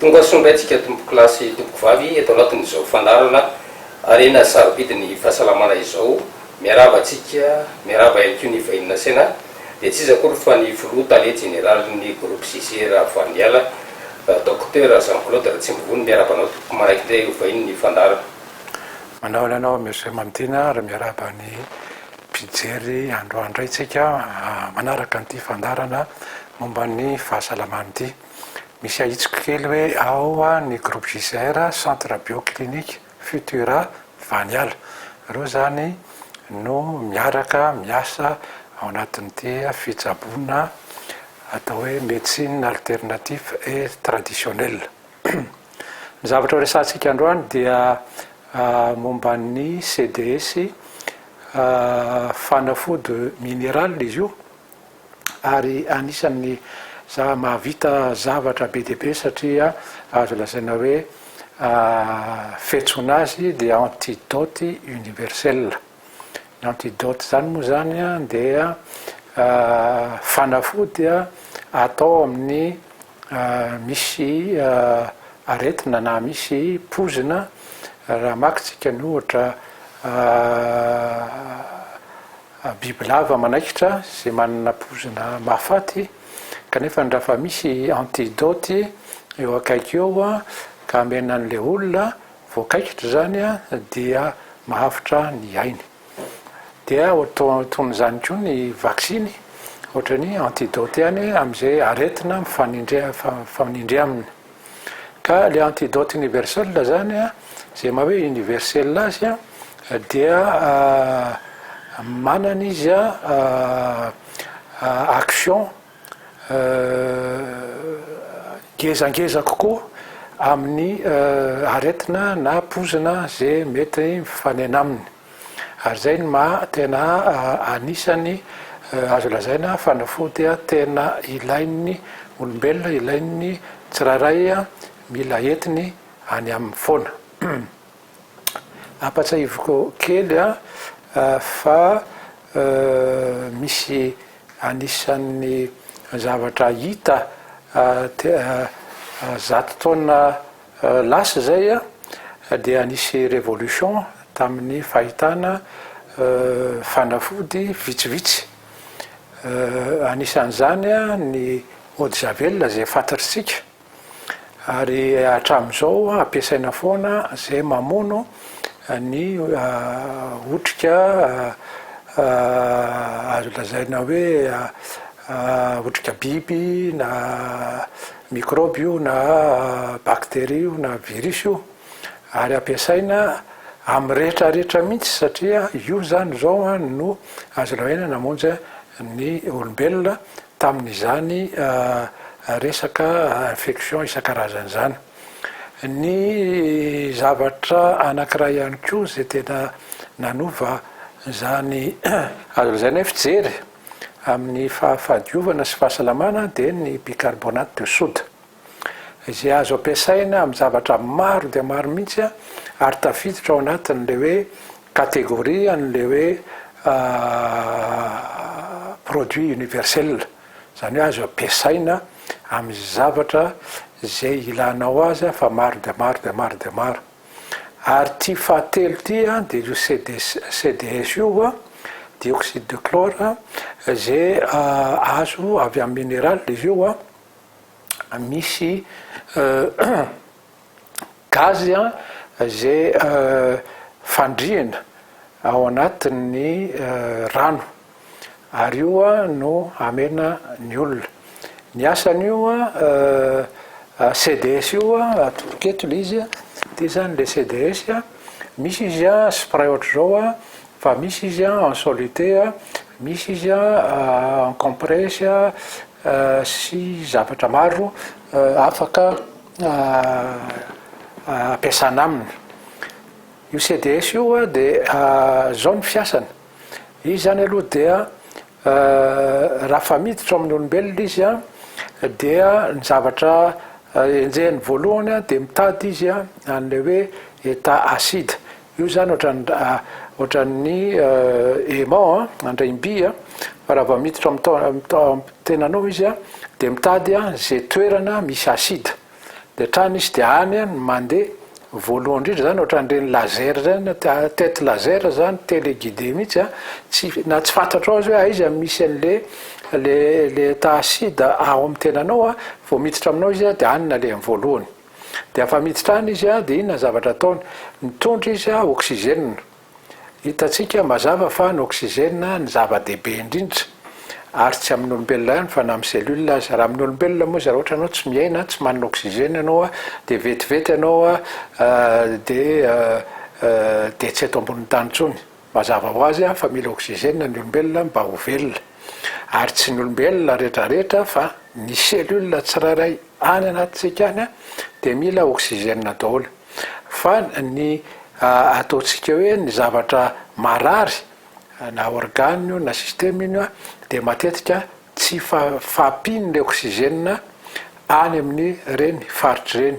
tonga sondrayntsika tomboko lasy tomboko vavy atao anatin'izao fandarana arena sarobidi ny fahasalamana izao miaravatsika miarava ihany koa ny vahinina saina dia tsy izy akory fa ny filoha général ny groupe CCR Vaniala docteur Jean Claude Ratsimbivony miarabanao tompoko maraiky ndray vahininy fandarana. Manao anao monsieur Mamtina raha miaraba ny mpijery androandray tsika manaraka an'ity fandarana momba ny fahasalamana ity. Misy ahitsiko kely hoe ao ny groupe JCR centre bioclinique Futura Vaniala. Reo zany no miaraka miasa ao anatin'ity fitsaboana atao hoe médecine alternative et traditionnelle. Ny zavatra resantsika androany dia momba ny CDS fanafody minéral izy io ary anisan'ny mahavita zavatra be dia be satria azo lazaina hoe fiantsoana azy dia antidote universel. Ny antidote zany moa zany dia fanafody atao amin'ny misy aretina na misy pozina raha makitsika ny ohatra bibilava manaikitra zay manana pozina mahafaty kanefa raha fa misy antidote eo akaiky eo ka amena an'ilay olona voakaikitra zany dia mahavitra ny ainy. Dia ohaton'izany koa ny vaksiny ohatrany antidote ihany amin'izay aretina mifanindry aminy. Ka le antidote universel zany zay maha hoe universel azy dia manana izy action ngezangeza kokoa amin'ny aretina na pozina zay mety mifanena aminy. Ary zay no tena anisany azo lazaina fanafody tena ilain'ny olombelona, ilain'ny tsirairay mila entiny any amin'ny foana. Ampatsahiviko kely fa misy anisan'ny zavatra hita zato taona lasa zay dia anisy révolution tamin'ny fahitana fanafody vitsivitsy. Anisan'izany ny eau de javel zay fantatritsika ary hatramin'izao ampiasaina foana zay mamono ny otrika azo lazaina hoe otrika biby na microbe io na bactérie io na virus io ary ampiasaina amin'ny rehetrarehetra mihitsy satria io zany zao no azo lazaina namonjy ny olombelona tamin'izany resaka infection isan-karazany zany. Ny zavatra anankiray ihany koa zay tena nanova zany azo lazaina hoe fijery amin'ny fahadiovana sy fahasalamana dia ny bicarbonate de soude izay azo ampiasaina amin'ny zavatra maro dia maro mihitsy ary tafiditra ao anatin'le hoe catégorie an'le hoe produit universel zany hoe azo ampiasaina amin'ny zavatra zay ilanao azy fa maro dia maro dia maro dia maro. Ary ty fahatelo ty dia io CDS io dioxyde de chlore zay azo avy amin'ny minéral izy io misy gazy zay fandriana ao anatin'ny rano ary io no amena ny olona. Ny asan'io CDS io atoroketo le izy ty zany le CDS misy izy spray ohatra zao fa misy izy en soluté, misy izy en compresse sy zavatra maro afaka ampiasana aminy. Io CDS io dia zao ny fiasany. Izy zany aloha dia raha fa miditra amin'ny olombelona izy dia ny zavatra enjehany voalohany dia mitady izy an'le hoe état acide. Io zany ohatran'ny aimant andraim-by fa raha va miditra amin'ny tenanao izy dia mitady zay toerana misy acide. de trany izy de any mandeha voalohany indrindra zany ohatran'ireny laser zany tete laser zany téléguidé mihitsy tsy na tsy fantatro ao azy hoe aiza misy an'le taasida ao amin'ny tenanao vao miditra aminao izy de anyna le voalohany de afa miditra any izy de inona zavatra ataony mitondra izy oxygène hitatsika mazava fa ny oxygène ny zava-dehibe indrindra ary tsy amin'ny olombelona ihany fa na amin'ny cellule azy raha amin'ny olombelona moa izy raha ohatra anao tsy miaina tsy manana oxygène ianao de vetivety ianao de tsy eto ambonin'ny tany tsony mazava ho azy fa mila oxygène ny olombelona mba ho velona ary tsy ny olombelona rehetrarehetra fa ny cellule tsirairay any anatintsika any de mila oxygène daholo fa ny ataontsika hoe ny zavatra marary na organe io na système iny de matetika tsy fampiny le oxygène any amin'ny reny faritry reny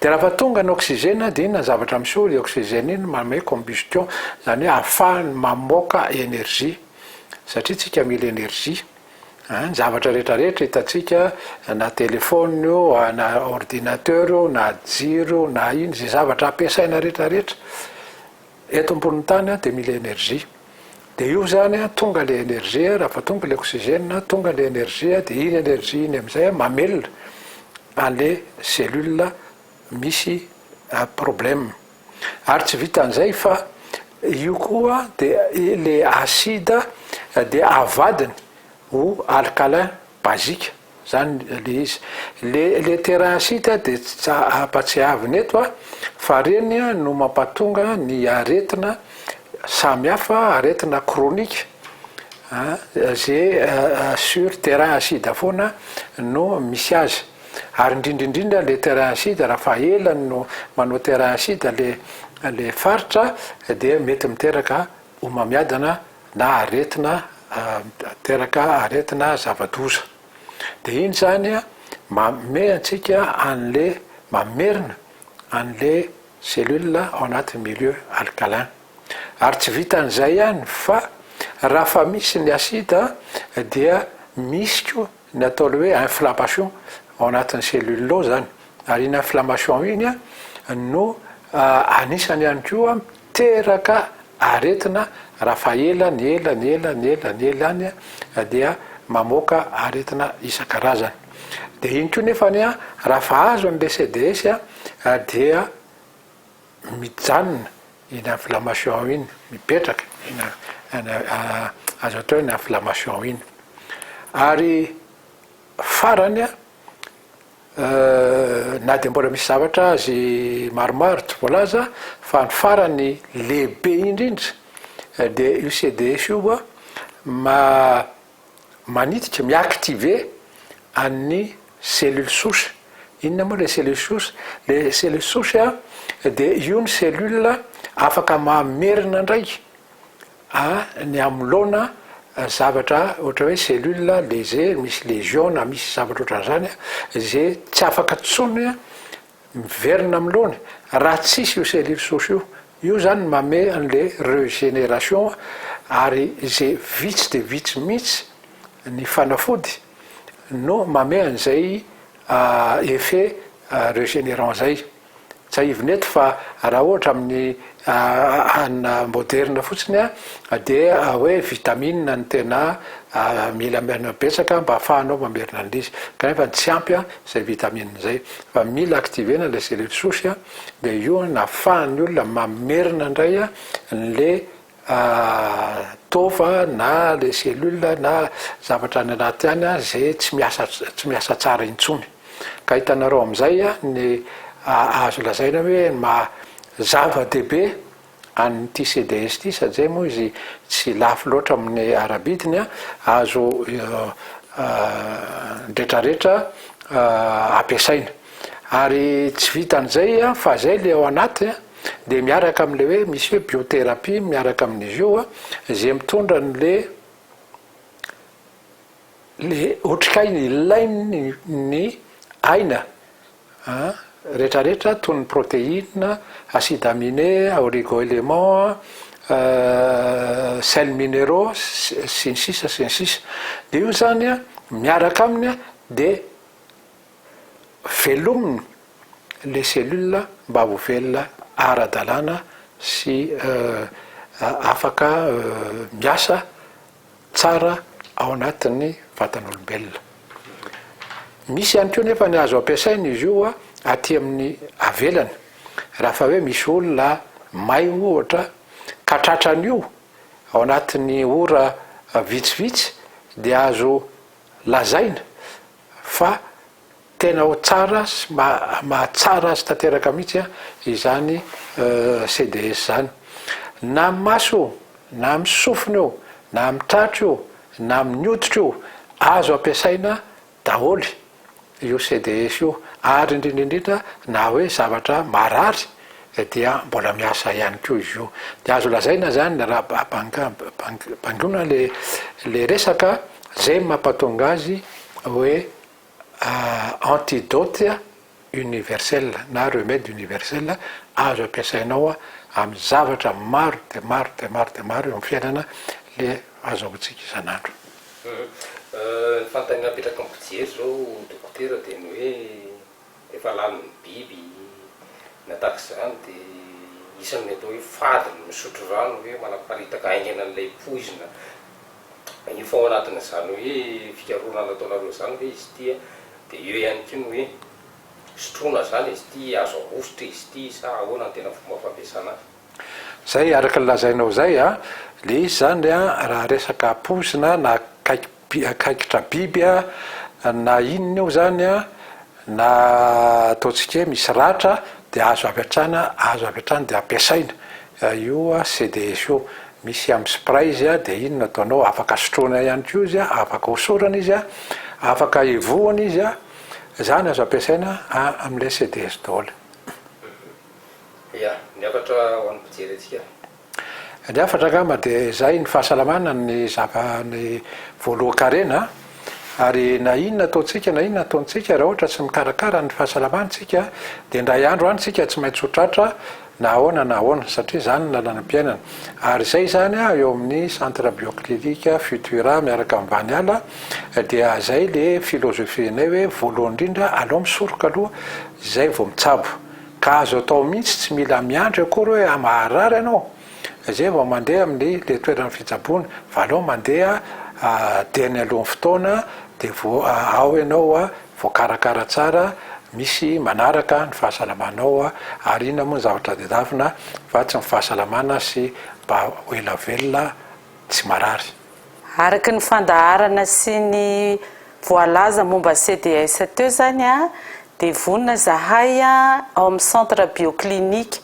de raha fa tonga ny oxygène de inona zavatra misy le oxygène iny manome combustion zany hoe ahafahany mamoaka énergie satria tsika mila énergie ny zavatra rehetrarehetra hitatsika na telefôny io na ordinateur io na jiro na iny zay zavatra ampiasaina rehetrarehetra eto ambonin'ny tany de mila énergie de io zany tonga le énergie raha fa tonga le oxygène tonga le énergie de iny énergie iny amizay mamelona an'le cellule misy problème ary tsy vitan'izay fa io koa de le acide de avadiny ho alcalin basique zany le izy le terrain acide de tsy ampatsiaviny eto fa reny no mampatonga ny aretina samihafa aretina chronique zay sur terrain acide foana no misy azy ary indrindrindrindra le terrain acide raha fa elany no manao terrain acide le faritra de mety miteraka homamiadana na aretina teraka aretina zava-doza de iny zany mame antsika an'le mamerina an'le cellule ao anatin'ny milieu alcalin ary tsy vitan'izay ihany fa raha fa misy ny acide dia misy ko ny ataole hoe inflammation ao anatin'ny cellule ao zany ary iny inflammation iny no anisany ihany koa miteraka aretina raha fa elany any dia mamoaka aretina isan-karazany de iny koa nefany raha fa azo an'le CDS dia mijanona iny inflammation iny mipetraka azo atao ny inflammation iny ary farany na de mbola misy zavatra azy maromaro tsy voalaza fa ny farany lehibe indrindra de io CDS io manitika miactiver an'ny cellule souche inona moa le cellule souche le cellule souche de io ny cellule afaka mamerina ndraiky ny amloana zavatra ohatra hoe cellule léger misy légion na misy zavatra ohatran'izany zay tsy afaka tsony miverina amloana raha tsisy io cellule souche io zany mame an'le régénération ary zay vitsy de vitsy mihitsy ny fanafody no mame an'izay effet régénérant zay tsy aiviny eto fa raha ohatra amin'ny hanina moderne fotsiny de hoe vitamine ny tena mila betsaka mba ahafahanao mamerina an'izy kanefa tsy ampy zay vitamine zay fa mila activena le cellule souche de io nahafahany olona mamerina indray le tova na le cellule na zavatra any anaty any zay tsy miasa tsara intsony ka hitanareo amizay ny azo lazaina hoe zava-dehibe an'ity CDS ty satria moa izy tsy lafo loatra amin'ny arabidiny azo dretrarehetra ampiasaina ary tsy vitan'izay fa zay le ao anaty de miaraka am'le hoe misy hoe biothérapie miaraka amin'izy io zay mitondra n'le otrikainy ilainy ny aina rehetrarehetra toy ny protéine acide aminé oligo-élément sels minéraux sy ny sisa de io zany miaraka aminy de velominy le cellule mba ho velona ara-dalàna sy afaka miasa tsara ao anatin'ny vatan'olombelona. Misy ihany koa nefa ny azo ampiasaina izy io a aty amin'ny avelany raha fa hoe misy olona may ohatra ka tratran'io ao anatin'ny ora vitsivitsy dia azo lazaina fa tena ho tsara sy mahatsara azy tanteraka mihitsy a izany CDS zany, na amin'ny maso io, na amin'ny sofina io, na amin'ny tratro io, na amin'ny hoditra io, azo ampiasaina daholy io CDS io, ary indrindraindrindra na hoe zavatra marary dia mbola miasa ihany koa izy io. Dia azo lazaina zany raha bangona le resaka zay mampatonga azy hoe antidote universel na remède universel azo ampiasainao amin'ny zavatra maro de maro de maro de maro eo amin'ny fiainana le azahoantsika isan'andro. Ny fanontaniana napetraka amin'ny fijery zao dokotera dia ny hoe efa lanin'ny biby natahaka izany dia isan'ny atao hoe fady ny misotro rano hoe manaparitaka aingana an'ilay poizina. Io fa ao anatin'izany hoe fikaroana nataonareo zany hoe izy ity dia eo ihany koa ny hoe sotroina zany izy ity, azo ahositra izy ity sa ahoana ny tena fomba fampiasana azy. Zay araka ny lazainao zay a, le izy zany a raha resaka poizina na kaikitra biby a na inona io zany a na ataontsika hoe misy ratra dia azo apetrana dia ampiasaina io a CDS io. Misy amin'ny spray izy a dia iny nataonao afaka sotroina ihany koa izy a, afaka hosorana izy a, afaka evohana izy a, zany azo ampiasaina amin'ilay CDS daholo. Ia, ny afatra ho an'ny mpijery atsika. Ny afatra kama dia zay ny fahasalamana ny voalohan-karena, ary na inona ataontsika na inona ataontsika raha ohatra tsy mikarakara ny fahasalamantsika dia indray andro any tsika tsy maintsy ho tratra na ahoana satria zany ny lalanam-piainana. Ary zay zany eo amin'ny centre bioclinique Futura miaraka amin'ny Vaniala dia zay le filozofianay hoe voalohany indrindra alao misoroka aloha zay vao mitsabo, ka azo atao mihitsy tsy mila miandry akory hoe maharary ianao zay vao mandeha amin'ny le toerana fitsaboana fa alao mandeha diany alohan'ny fotoana dia ao ianao voakarakara tsara, misy manaraka ny fahasalamanao ary ina moa ny zavatra dedavina fa tsy ny fahasalamana sy mba ho ela velona tsy marary. Araka ny fandaharana sy ny voalaza momba CDS teo zany dia vonona zahay ao amin'ny centre bioclinique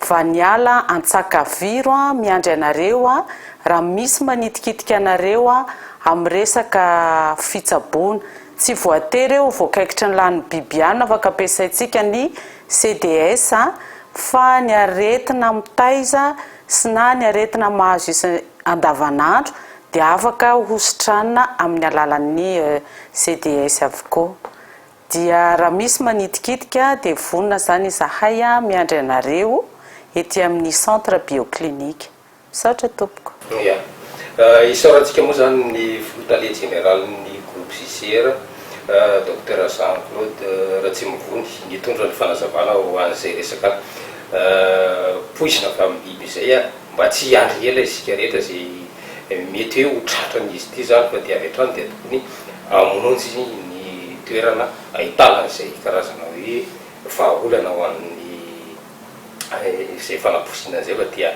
Vaniala Antsakaviro miandry anareo raha misy manitikitika anareo amin'ny resaka fitsaboana. Tsy voatery eo voakaikitra ny lan'ny biby ihany afaka ampiasaintsika ny CDS fa ny aretina mitaiza sy na ny aretina mahazo isa andavanandro dia afaka hositranina amin'ny alalan'ny CDS avokoa. Dia raha misy manitikitika dia vonona zany zahay miandry anareo ety amin'ny centre bioclinique. Misaotra tompoko. Ia, isaorantsika moa zany ny filotalia général'ny groupe JCR Dr Jean-Claude Ratsimivony nitondra ny fanazavana ho an'izay resaka poizina avy amin'ny biby izay mba tsy andry ela isika rehetra zay mety hoe ho tratran'izy ity zany fa dia avy hatrany dia tokony amonjy ny toerana ahitana izay karazana hoe vahaolana ho an'ny izay fanaposiana zay fa dia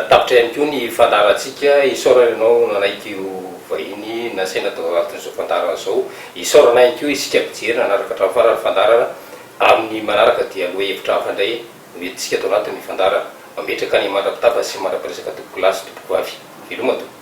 tapitra ihany koa ny fandarantsika isaorana ianao nanaiky io vahiny nasaina tao anatin'izao fandarana zao, isaorana ihany koa isika mpijery nanaraka hatramin'ny farany fandarana amin'ny manaraka dia aloha hevitra hafa indray mety tsika tao anatin'ny fandarana mametraka ny mandrapitapa sy mandrapiresaka tompoko lasy tompoko avy veloma tompoko.